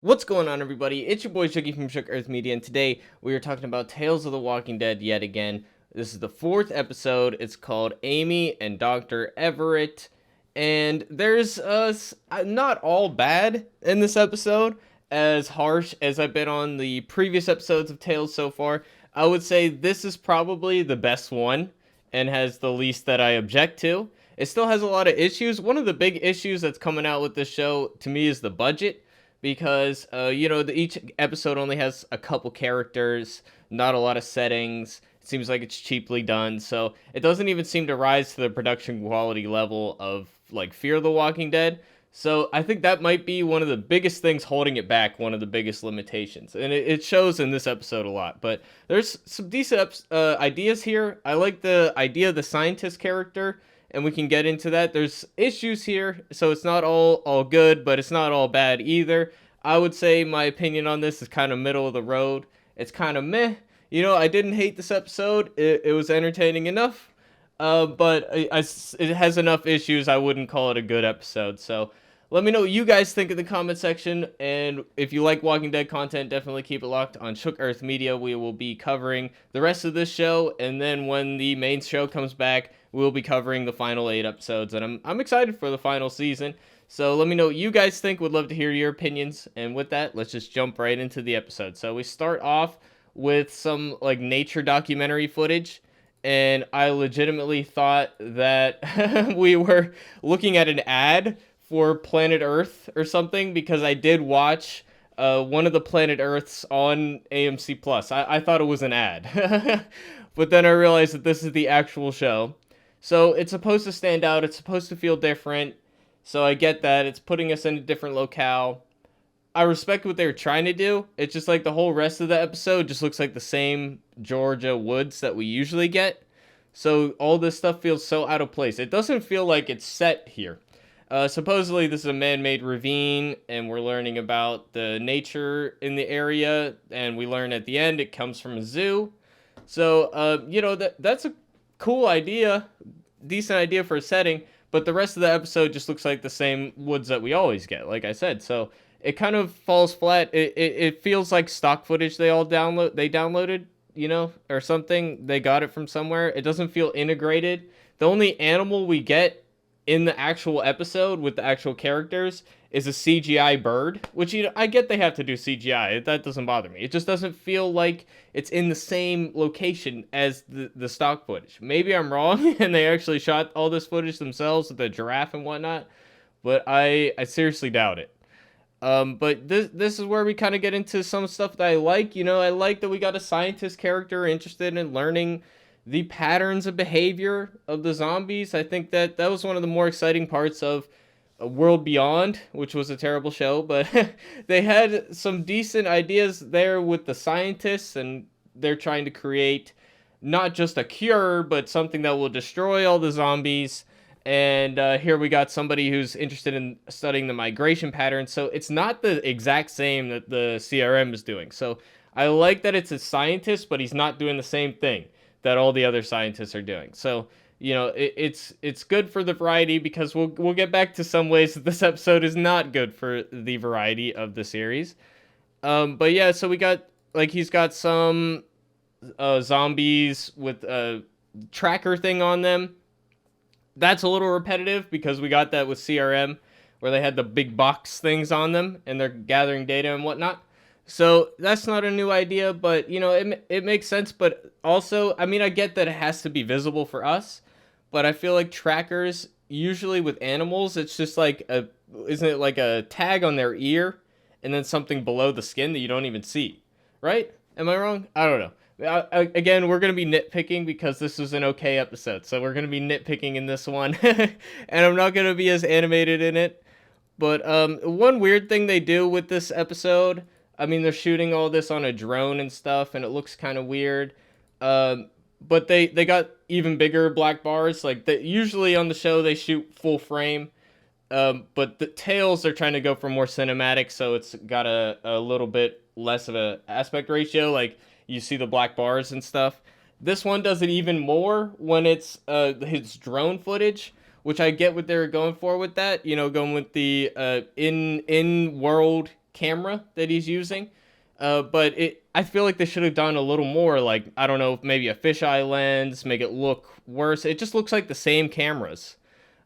What's going on, everybody? It's your boy Shuggy from Shook Earth Media, and today we are talking about Tales of the Walking Dead yet again. This is the fourth episode. It's called Amy and Dr. Everett, and there's not all bad in this episode. As harsh as I've been on the previous episodes of Tales so far, I would say this is probably the best one and has the least that I object to. It still has a lot of issues. One of the big issues that's coming out with this show to me is the budget because each episode only has a couple characters, not a lot of settings. It seems like it's cheaply done, so it doesn't even seem to rise to the production quality level of like Fear the Walking Dead. So I think that might be one of the biggest things holding it back, one of the biggest limitations, and it shows in this episode a lot. But there's some decent ideas here. I like the idea of the scientist character, and we can get into that. There's issues here, so it's not all good, but it's not all bad either. I would say my opinion on this is kind of middle of the road. It's kind of meh. I didn't hate this episode. It was entertaining enough, but it has enough issues. I wouldn't call it a good episode. So let me know what you guys think in the comment section. And if you like Walking Dead content, definitely keep it locked on Shook Earth Media. We will be covering the rest of this show, and then when the main show comes back, we'll be covering the final 8 episodes. And I'm excited for the final season. So let me know what you guys think. Would love to hear your opinions. And with that, let's just jump right into the episode. So we start off with some like nature documentary footage, and I legitimately thought that we were looking at an ad for Planet Earth or something, because I did watch one of the Planet Earths on AMC Plus. I thought it was an ad, but then I realized that this is the actual show. So it's supposed to stand out. It's supposed to feel different. So I get that it's putting us in a different locale. I respect what they're trying to do. It's just like the whole rest of the episode just looks like the same Georgia woods that we usually get. So all this stuff feels so out of place. It doesn't feel like it's set here. Supposedly this is a man-made ravine, and we're learning about the nature in the area, and we learn at the end it comes from a zoo. So, that's a cool idea, decent idea for a setting, but the rest of the episode just looks like the same woods that we always get, like I said. So it kind of falls flat. It feels like stock footage they downloaded, or something. They got it from somewhere. It doesn't feel integrated. The only animal we get in the actual episode with the actual characters is a CGI bird, which I get they have to do CGI. That doesn't bother me. It just doesn't feel like it's in the same location as the stock footage. Maybe I'm wrong and they actually shot all this footage themselves with the giraffe and whatnot, but I seriously doubt it. But this is where we kind of get into some stuff that I like. I like that we got a scientist character interested in learning the patterns of behavior of the zombies. I think that was one of the more exciting parts of World Beyond, which was a terrible show, but they had some decent ideas there with the scientists, and they're trying to create not just a cure, but something that will destroy all the zombies. And here we got somebody who's interested in studying the migration patterns. So it's not the exact same that the CRM is doing. So I like that it's a scientist, but he's not doing the same thing that all the other scientists are doing. So it's good for the variety, because we'll get back to some ways that this episode is not good for the variety of the series. But yeah, so we got he's got some zombies with a tracker thing on them. That's a little repetitive because we got that with CRM, where they had the big box things on them and they're gathering data and whatnot. So that's not a new idea, but it makes sense. But also, I mean, I get that it has to be visible for us, but I feel like trackers usually with animals, it's just isn't it like a tag on their ear and then something below the skin that you don't even see, right? Am I wrong? I don't know. Again, we're going to be nitpicking because this was an okay episode. So we're going to be nitpicking in this one. And I'm not going to be as animated in it. But one weird thing they do with this episode, I mean, they're shooting all this on a drone and stuff, and it looks kind of weird. But they got even bigger black bars. Usually on the show, they shoot full frame. But the tails are trying to go for more cinematic, so it's got a little bit less of a aspect ratio. You see the black bars and stuff. This one does it even more when it's his drone footage, which I get what they're going for with that. Going with the in world camera that he's using. But I feel like they should have done a little more, like, I don't know, maybe a fisheye lens, make it look worse. It just looks like the same cameras.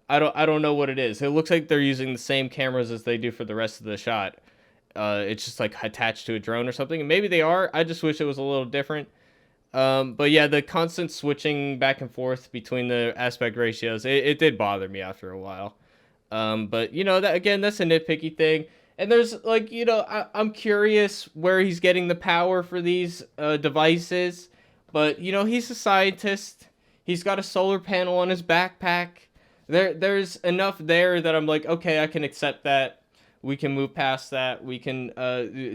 I don't know what it is. It looks like they're using the same cameras as they do for the rest of the shot. It's just like attached to a drone or something. And maybe they are. I just wish it was a little different. But yeah, the constant switching back and forth between the aspect ratios, it did bother me after a while. But that again, that's a nitpicky thing. And there's like, I'm curious where he's getting the power for these devices. But he's a scientist. He's got a solar panel on his backpack. There's enough there that I'm like, okay, I can accept that. We can move past that. We can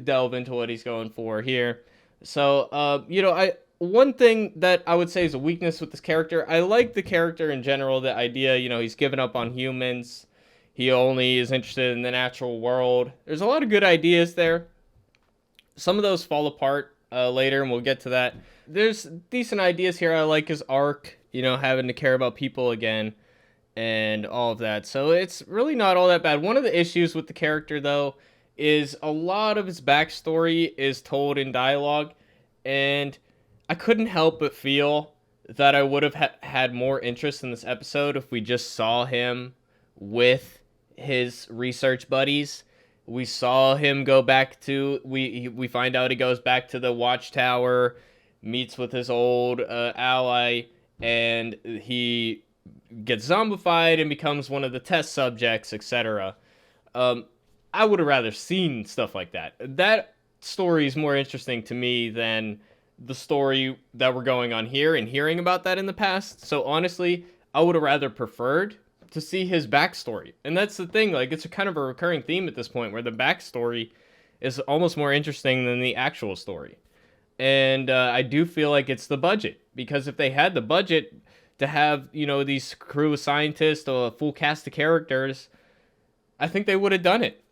delve into what he's going for here. So, I one thing that I would say is a weakness with this character. I like the character in general. The idea, he's given up on humans. He only is interested in the natural world. There's a lot of good ideas there. Some of those fall apart later, and we'll get to that. There's decent ideas here. I like his arc, having to care about people again and all of that. So it's really not all that bad. One of the issues with the character, though, is a lot of his backstory is told in dialogue, and I couldn't help but feel that I would have had more interest in this episode if we just saw him with his research buddies. We saw him go back to, we find out he goes back to the watchtower, meets with his old ally, and he gets zombified and becomes one of the test subjects, etc. I would have rather seen stuff like that. That story is more interesting to me than the story that we're going on here and hearing about that in the past. So honestly, I would have rather preferred to see his backstory. And that's the thing, like, it's a kind of a recurring theme at this point where the backstory is almost more interesting than the actual story. And I do feel like it's the budget, because if they had the budget to have, these crew of scientists or a full cast of characters, I think they would have done it.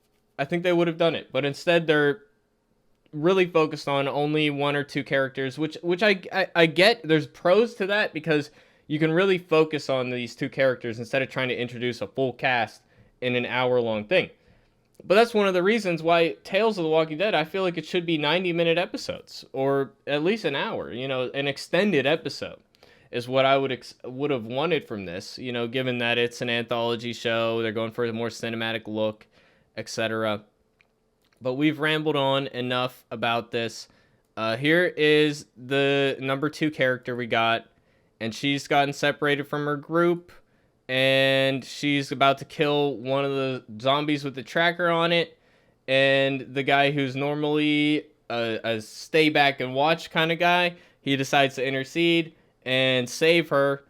But instead, they're really focused on only one or two characters, which I get. There's pros to that, because you can really focus on these two characters instead of trying to introduce a full cast in an hour-long thing. But that's one of the reasons why Tales of the Walking Dead, I feel like it should be 90-minute episodes, or at least an hour, an extended episode is what I would have wanted from this, given that it's an anthology show, they're going for a more cinematic look, etc. But we've rambled on enough about this. Here is the number 2 character we got, and she's gotten separated from her group, and she's about to kill one of the zombies with the tracker on it, and the guy who's normally a stay back and watch kind of guy, he decides to intercede and save her,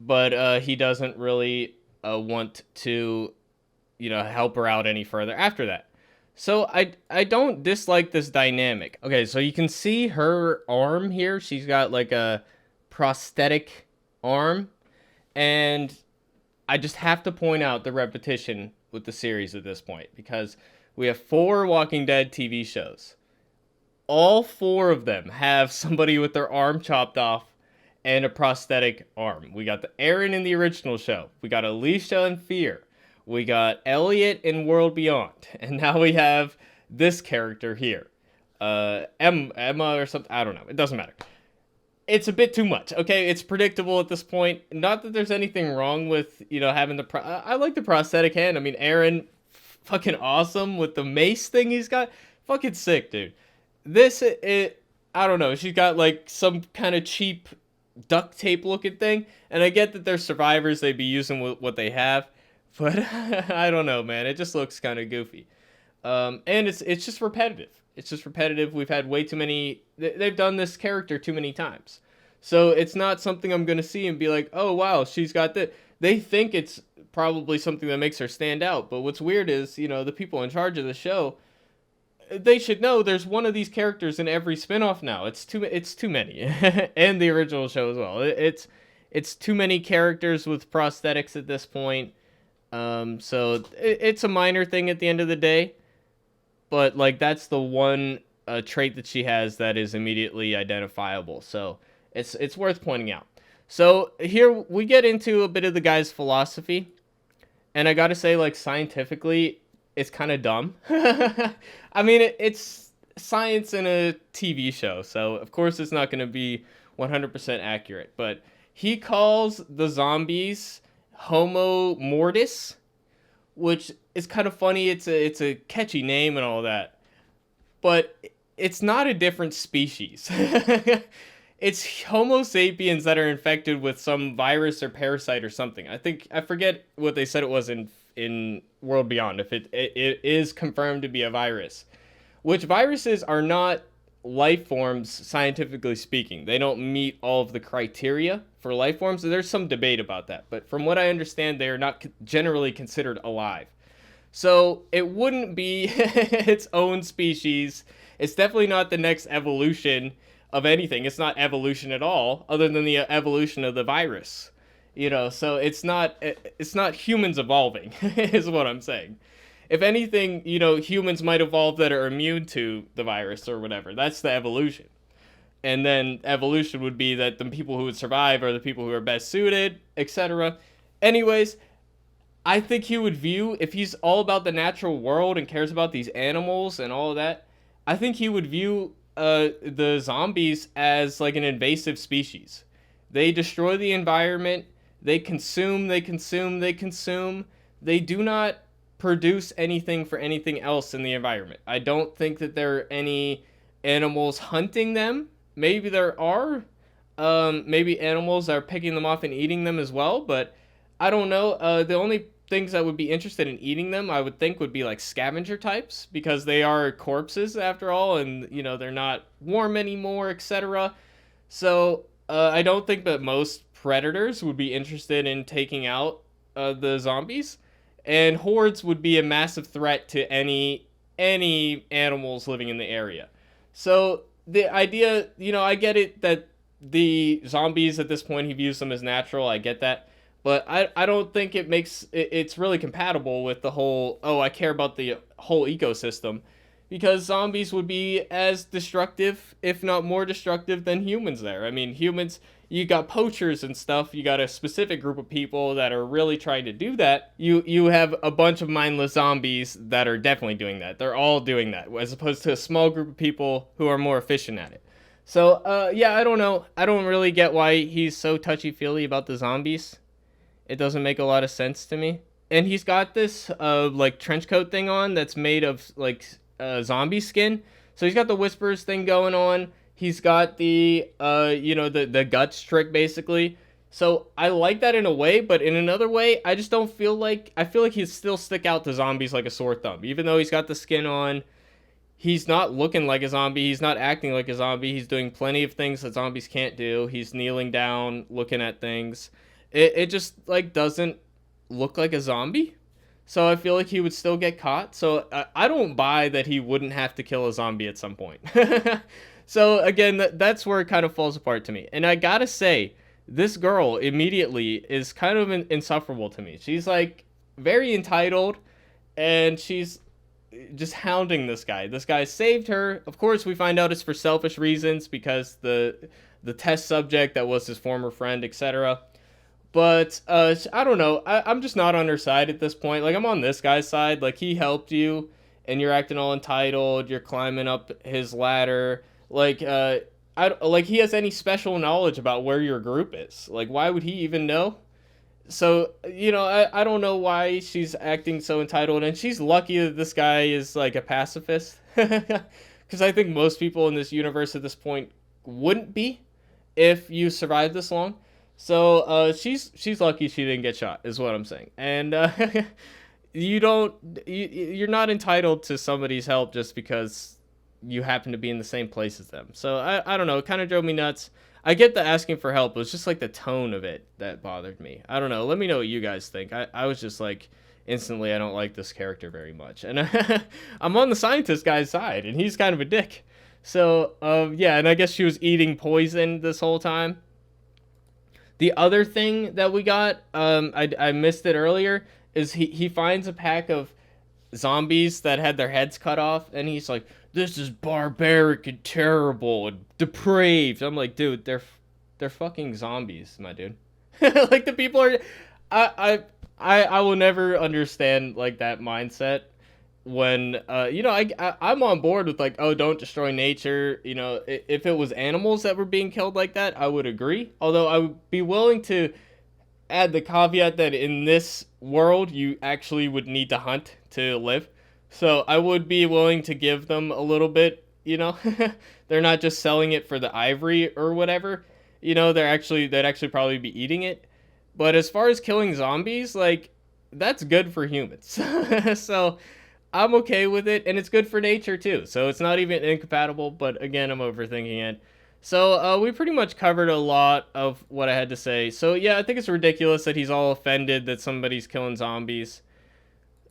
but he doesn't really want to, help her out any further after that. So I don't dislike this dynamic. Okay, so you can see her arm here. She's got like a prosthetic arm, and I just have to point out the repetition with the series at this point, because we have 4 Walking Dead TV shows. All 4 of them have somebody with their arm chopped off and a prosthetic arm. We got the Aaron in the original show. We got Alicia in Fear. We got Elliot in World Beyond. And now we have this character here. Emma or something. I don't know. It doesn't matter. It's a bit too much, okay? It's predictable at this point. Not that there's anything wrong with, having the... I like the prosthetic hand. I mean, Aaron, fucking awesome with the mace thing he's got. Fucking sick, dude. This, I don't know. She's got, like, some kind of cheap duct tape looking thing. And I get that they're survivors. They'd be using what they have. But I don't know, man. It just looks kind of goofy. And it's just repetitive. It's just repetitive. We've had way too many... They've done this character too many times. So it's not something I'm going to see and be like, oh, wow, she's got this. They think it's probably something that makes her stand out. But what's weird is, the people in charge of the show, they should know there's one of these characters in every spinoff now. It's too many. And the original show as well. It's too many characters with prosthetics at this point. So it's a minor thing at the end of the day. But, like, that's the one trait that she has that is immediately identifiable. So it's worth pointing out. So here we get into a bit of the guy's philosophy. And I gotta say, like, scientifically, it's kind of dumb. I mean, it's science in a TV show, so of course it's not going to be 100% accurate. But he calls the zombies Homo mortis, which is kind of funny. It's a catchy name and all that, but it's not a different species. It's Homo sapiens that are infected with some virus or parasite or something. I forget what they said it was in World Beyond. If it is confirmed to be a virus, which viruses are not life forms scientifically speaking. They don't meet all of the criteria for life forms. There's some debate about that, but from what I understand, they are not generally considered alive. So it wouldn't be its own species. It's definitely not the next evolution of anything. It's not evolution at all, other than the evolution of the virus. So it's not humans evolving, is what I'm saying. If anything, humans might evolve that are immune to the virus or whatever. That's the evolution. And then evolution would be that the people who would survive are the people who are best suited, etc. Anyways, I think he would view, if he's all about the natural world and cares about these animals and all of that, I think he would view the zombies as like an invasive species. They destroy the environment. They consume, they consume, they consume. They do not produce anything for anything else in the environment. I don't think that there are any animals hunting them. Maybe there are. Maybe animals are picking them off and eating them as well, but I don't know. The only things that would be interested in eating them, I would think, would be like scavenger types, because they are corpses after all, and they're not warm anymore, etc. So I don't think that most predators would be interested in taking out the zombies, and hordes would be a massive threat to any animals living in the area. So the idea, I get it that the zombies at this point he views them as natural. I get that. But I don't think it's really compatible with the whole, oh, I care about the whole ecosystem, because zombies would be as destructive, if not more destructive, than humans there. I mean, humans, you got poachers and stuff, you got a specific group of people that are really trying to do that. You have a bunch of mindless zombies that are definitely doing that. They're all doing that, as opposed to a small group of people who are more efficient at it. So, yeah, I don't know. I don't really get why he's so touchy-feely about the zombies. It doesn't make a lot of sense to me. And he's got this like trench coat thing on that's made of like zombie skin. So he's got the whispers thing going on. He's got the the guts trick basically. So I like that in a way, but in another way, I just don't feel like, I feel like he'd still stick out to zombies like a sore thumb. Even though he's got the skin on, he's not looking like a zombie. He's not acting like a zombie. He's doing plenty of things that zombies can't do. He's kneeling down, looking at things. It just like doesn't look like a zombie. So I feel like he would still get caught. So I don't buy that he wouldn't have to kill a zombie at some point. So again, that's where it kind of falls apart to me. And I gotta say, this girl immediately is kind of insufferable to me. She's like very entitled, and she's just hounding this guy. This guy saved her. Of course, we find out it's for selfish reasons, because the test subject that was his former friend, etc. But I don't know. I'm just not on her side at this point. Like, I'm on this guy's side. Like, he helped you, and you're acting all entitled. You're climbing up his ladder. Like, like he has any special knowledge about where your group is. Like, why would he even know? So, I don't know why she's acting so entitled. And she's lucky that this guy is, like, a pacifist. Because I think most people in this universe at this point wouldn't be if you survived this long. So she's lucky she didn't get shot, is what I'm saying. And you're not entitled to somebody's help just because you happen to be in the same place as them. So I don't know, it kind of drove me nuts. I get the asking for help. It was just like the tone of it that bothered me. I don't know. Let me know what you guys think. I was just like, instantly, I don't like this character very much. And I'm on the scientist guy's side, and he's kind of a dick. So yeah, and I guess she was eating poison this whole time. The other thing that we got, I missed it earlier, is he finds a pack of zombies that had their heads cut off, and he's like, "This is barbaric and terrible and depraved." I'm like, dude, they're fucking zombies, my dude. Like, the people are, I will never understand like that mindset. when I'm on board with like, oh, don't destroy nature. If it was animals that were being killed like that, I would agree. Although I would be willing to add the caveat that in this world you actually would need to hunt to live. So I would be willing to give them a little bit, they're not just selling it for the ivory or whatever. They'd actually probably be eating it. But as far as killing zombies, like that's good for humans. So I'm okay with it, and it's good for nature too. So it's not even incompatible. But again, I'm overthinking it. So we pretty much covered a lot of what I had to say. So yeah, I think it's ridiculous that he's all offended that somebody's killing zombies.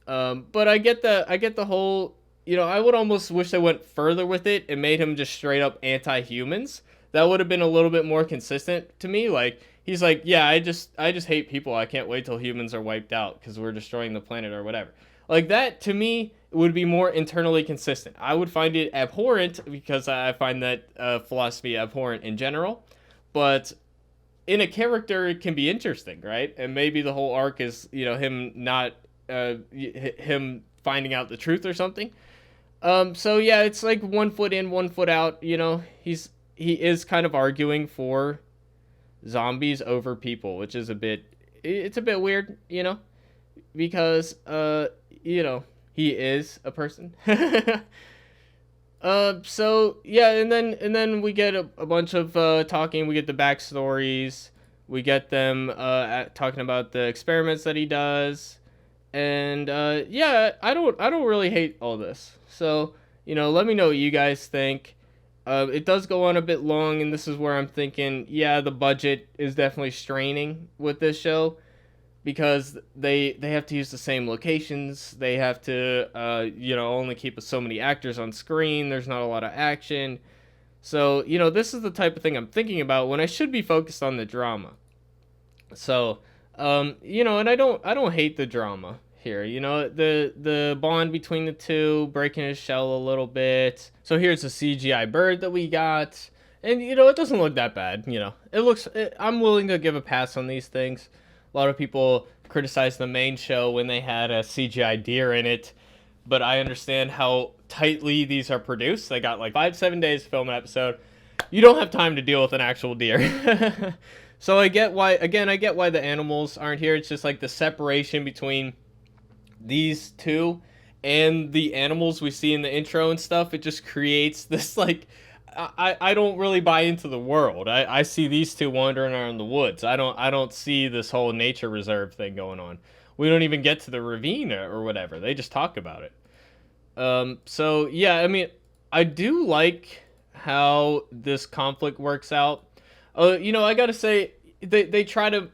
But I get the whole. I would almost wish they went further with it and made him just straight up anti-humans. That would have been a little bit more consistent to me. Like he's like, yeah, I just hate people. I can't wait till humans are wiped out because we're destroying the planet or whatever. Like that to me would be more internally consistent. I would find it abhorrent because I find that philosophy abhorrent in general. But in a character, it can be interesting, right? And maybe the whole arc is him not him finding out the truth or something. So yeah, it's like 1 foot in, 1 foot out. He is kind of arguing for zombies over people, which is a bit weird, because he is a person. So yeah, and then we get a bunch of talking. We get the backstories. We get them talking about the experiments that he does, and yeah, I don't really hate all this. So let me know what you guys think. It does go on a bit long, and this is where I'm thinking, yeah, the budget is definitely straining with this show because they have to use the same locations. They have to only keep so many actors on screen. There's not a lot of action. So, this is the type of thing I'm thinking about when I should be focused on the drama. So, and I don't hate the drama here. The bond between the two, breaking his shell a little bit. So here's a CGI bird that we got. And it doesn't look that bad, I'm willing to give a pass on these things. A lot of people criticize the main show when they had a CGI deer in it, but I understand how tightly these are produced. They got like 5-7 days to film an episode. You don't have time to deal with an actual deer. So I get why the animals aren't here. It's just like the separation between these two and the animals we see in the intro and stuff. It just creates this like I don't really buy into the world. I see these two wandering around the woods. I don't see this whole nature reserve thing going on. We don't even get to the ravine or whatever. They just talk about it. So yeah, I mean, I do like how this conflict works out. I gotta say, they try to,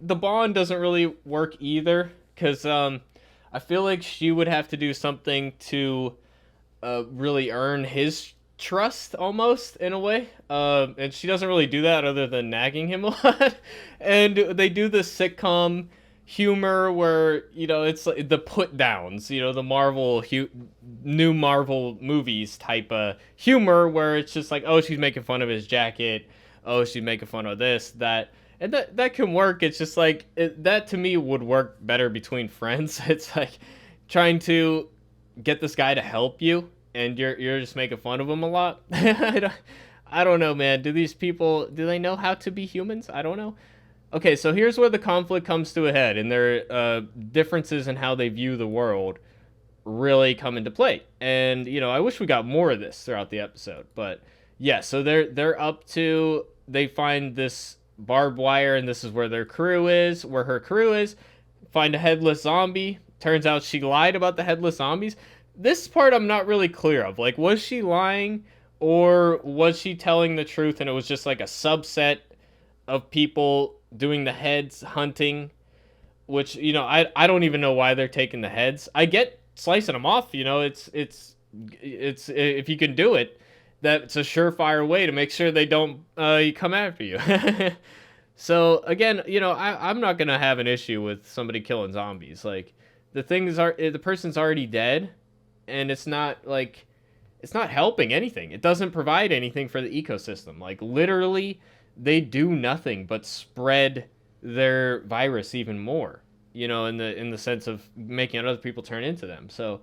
the bond doesn't really work either, because I feel like she would have to do something to really earn his trust, almost, in a way. And she doesn't really do that other than nagging him a lot. And they do this sitcom humor where it's like the put downs, the new Marvel movies type of humor, where it's just like, oh, she's making fun of his jacket, oh, she's making fun of this, that, and that can work. It's just like that to me would work better between friends. It's like trying to get this guy to help you, and you're just making fun of him a lot. I don't know, man. Do these people, do they know how to be humans? I don't know. Okay, so here's where the conflict comes to a head, and their differences in how they view the world really come into play. And I wish we got more of this throughout the episode, but yeah. So they're up to, they find this barbed wire, and this is where her crew is. Find a headless zombie. Turns out she lied about the headless zombies. This part I'm not really clear of. Like, was she lying, or was she telling the truth, and it was just like a subset of people doing the heads hunting, which I don't even know why they're taking the heads. I get slicing them off, it's if you can do it, that's a surefire way to make sure they don't come after you. So again, I'm not gonna have an issue with somebody killing zombies. Like, the person's already dead, and it's not helping anything. It doesn't provide anything for the ecosystem. Like, literally, they do nothing but spread their virus even more, in the sense of making other people turn into them. So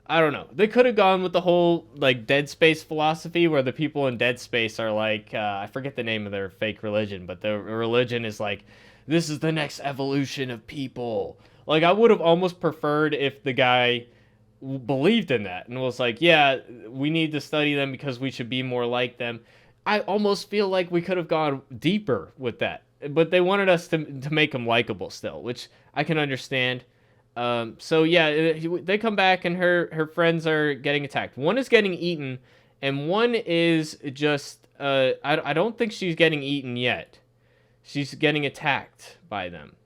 I don't know. They could have gone with the whole like Dead Space philosophy, where the people in Dead Space are like, I forget the name of their fake religion, but their religion is like, this is the next evolution of people. Like, I would have almost preferred if the guy believed in that and was like, yeah, we need to study them because we should be more like them. I almost feel like we could have gone deeper with that, but they wanted us to make them likable still, which I can understand. So yeah, they come back and her friends are getting attacked. One is getting eaten, and one is just I don't think she's getting eaten yet. She's getting attacked by them,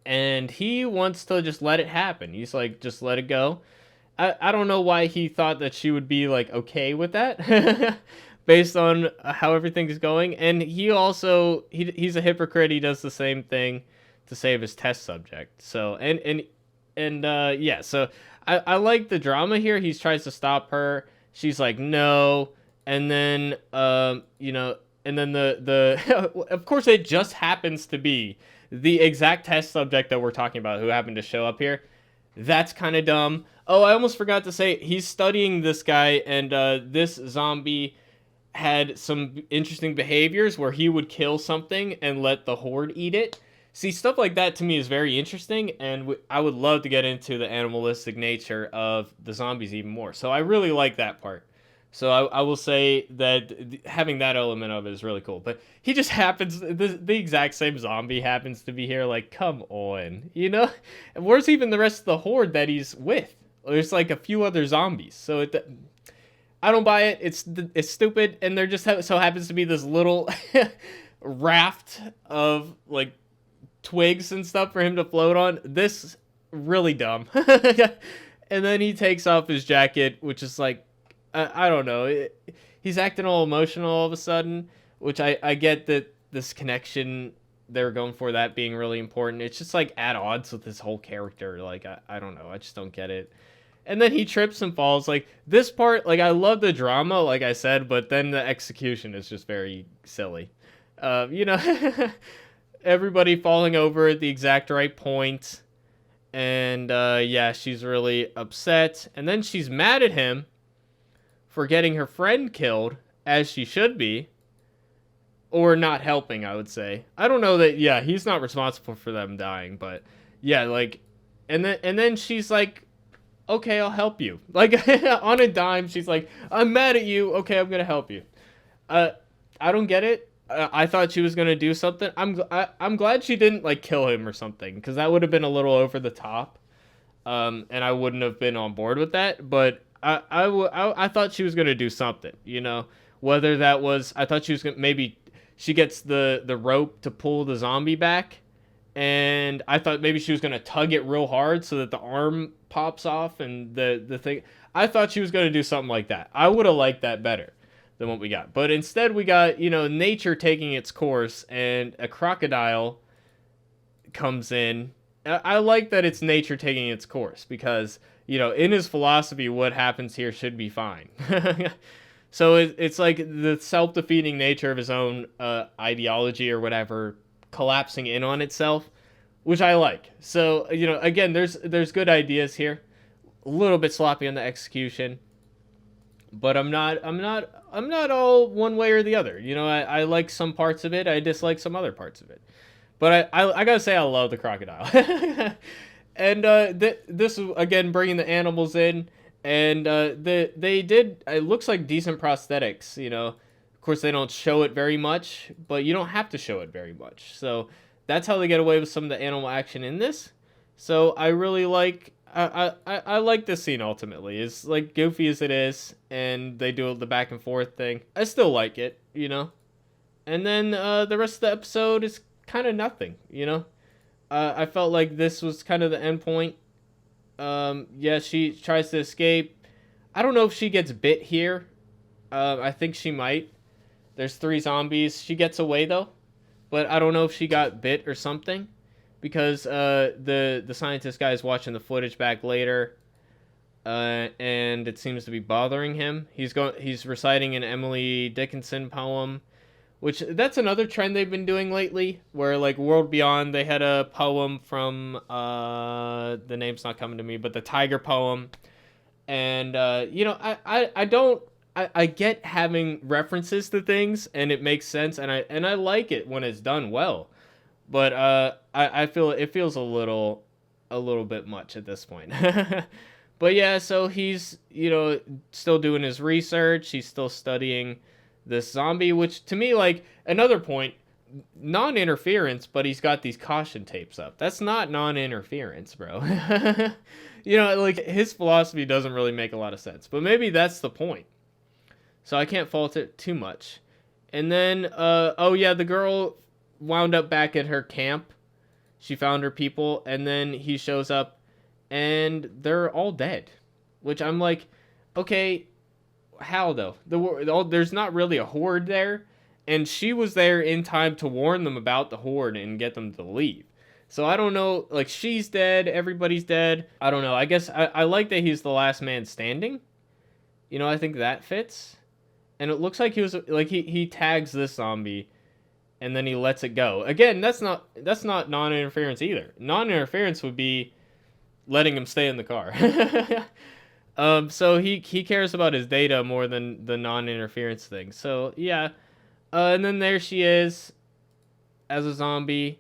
and he wants to just let it happen. He's like, just let it go. I don't know why he thought that she would be like okay with that, based on how everything's going. And he also he's a hypocrite. He does the same thing to save his test subject. So yeah. So I like the drama here. He tries to stop her. She's like no, and then and then the of course it just happens to be the exact test subject that we're talking about who happened to show up here. That's kind of dumb. Oh, I almost forgot to say, he's studying this guy, and this zombie had some interesting behaviors where he would kill something and let the horde eat it. See, stuff like that to me is very interesting, and I would love to get into the animalistic nature of the zombies even more. So I really like that part. So I will say that having that element of it is really cool. But he just happens, the exact same zombie happens to be here. Like, come on, you know? And where's even the rest of the horde that he's with? There's like a few other zombies. So I don't buy it. It's stupid. And there just so happens to be this little raft of like twigs and stuff for him to float on. This really dumb. And then he takes off his jacket, which is like, I don't know. He's acting all emotional all of a sudden, which I get that this connection they're going for, that being really important. It's just like at odds with his whole character. Like, I don't know. I just don't get it. And then he trips and falls. Like, this part, like, I love the drama, like I said, but then the execution is just very silly. Everybody falling over at the exact right point. And, yeah, she's really upset. And then she's mad at him for getting her friend killed, as she should be, or not helping, I would say. I don't know that, yeah, he's not responsible for them dying, but yeah, like, and then she's like, okay, I'll help you. Like, on a dime, she's like, I'm mad at you, okay, I'm gonna help you. I don't get it. I thought she was gonna do something. I'm glad she didn't, like, kill him or something, because that would have been a little over the top, and I wouldn't have been on board with that, but I thought she was gonna do something, you know, whether that was, I thought she was gonna, maybe she gets the rope to pull the zombie back, and I thought maybe she was gonna tug it real hard so that the arm pops off and the thing. I thought she was gonna do something like that. I would have liked that better than what we got, but instead we got, nature taking its course, and a crocodile comes in. I like that it's nature taking its course, because in his philosophy, what happens here should be fine. So it's like the self-defeating nature of his own ideology or whatever collapsing in on itself, which I like. So, again, there's good ideas here. A little bit sloppy on the execution, but I'm not all one way or the other. I like some parts of it. I dislike some other parts of it. But I gotta say, I love the crocodile. And this is, again, bringing the animals in, and they did, it looks like decent prosthetics, Of course, they don't show it very much, but you don't have to show it very much. So that's how they get away with some of the animal action in this. So I really like, I like this scene ultimately. It's like goofy as it is, and they do the back and forth thing. I still like it, And then the rest of the episode is kind of nothing, I felt like this was kind of the end point. Yeah, she tries to escape. I don't know if she gets bit here. I think she might. There's 3 zombies. She gets away though, but I don't know if she got bit or something, because the scientist guy is watching the footage back later, and it seems to be bothering him. He's reciting an Emily Dickinson poem. Which, that's another trend they've been doing lately, where, like, World Beyond, they had a poem from, the name's not coming to me, but the tiger poem, And I don't. I get having references to things and it makes sense, and I like it when it's done well. But I feel it feels a little bit much at this point. But yeah, so he's, still doing his research. He's still studying this zombie, which to me, like, another point, non-interference, but he's got these caution tapes up. That's not non-interference, bro. Like, his philosophy doesn't really make a lot of sense, but maybe that's the point. So I can't fault it too much. And then, oh yeah, the girl wound up back at her camp. She found her people, and then he shows up, and they're all dead. Which I'm like, okay, how though? There's not really a horde there, and she was there in time to warn them about the horde and get them to leave. So I don't know, like, she's dead, everybody's dead. I don't know. I guess I like that he's the last man standing. I think that fits. And it looks like he was like he tags this zombie and then he lets it go. Again, that's not non-interference either. Non-interference would be letting him stay in the car. So he cares about his data more than the non-interference thing. So yeah, and then there she is as a zombie,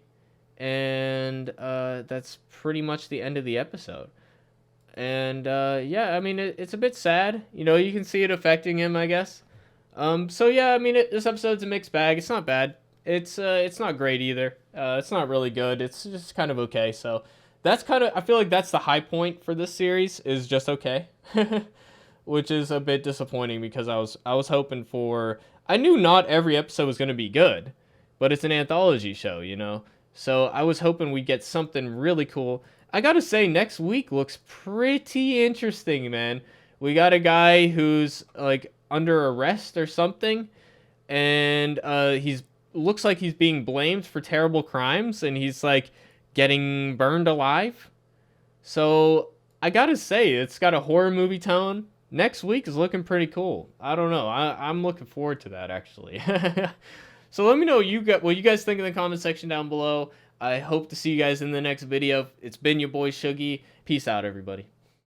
and that's pretty much the end of the episode. And yeah, I mean it's a bit sad. You can see it affecting him, I guess. So yeah, I mean this episode's a mixed bag. It's not bad. It's not great either. It's not really good. It's just kind of okay. So that's I feel like that's the high point for this series, is just okay. Which is a bit disappointing because I was hoping for, I knew not every episode was going to be good, but it's an anthology show. So I was hoping we'd get something really cool. I got to say, next week looks pretty interesting, man. We got a guy who's like under arrest or something, and he's looks like he's being blamed for terrible crimes, and he's like getting burned alive. So I gotta say, it's got a horror movie tone. Next week is looking pretty cool. I don't know. I'm looking forward to that, actually. So let me know what you guys think in the comment section down below. I hope to see you guys in the next video. It's been your boy Shuggy. Peace out, everybody.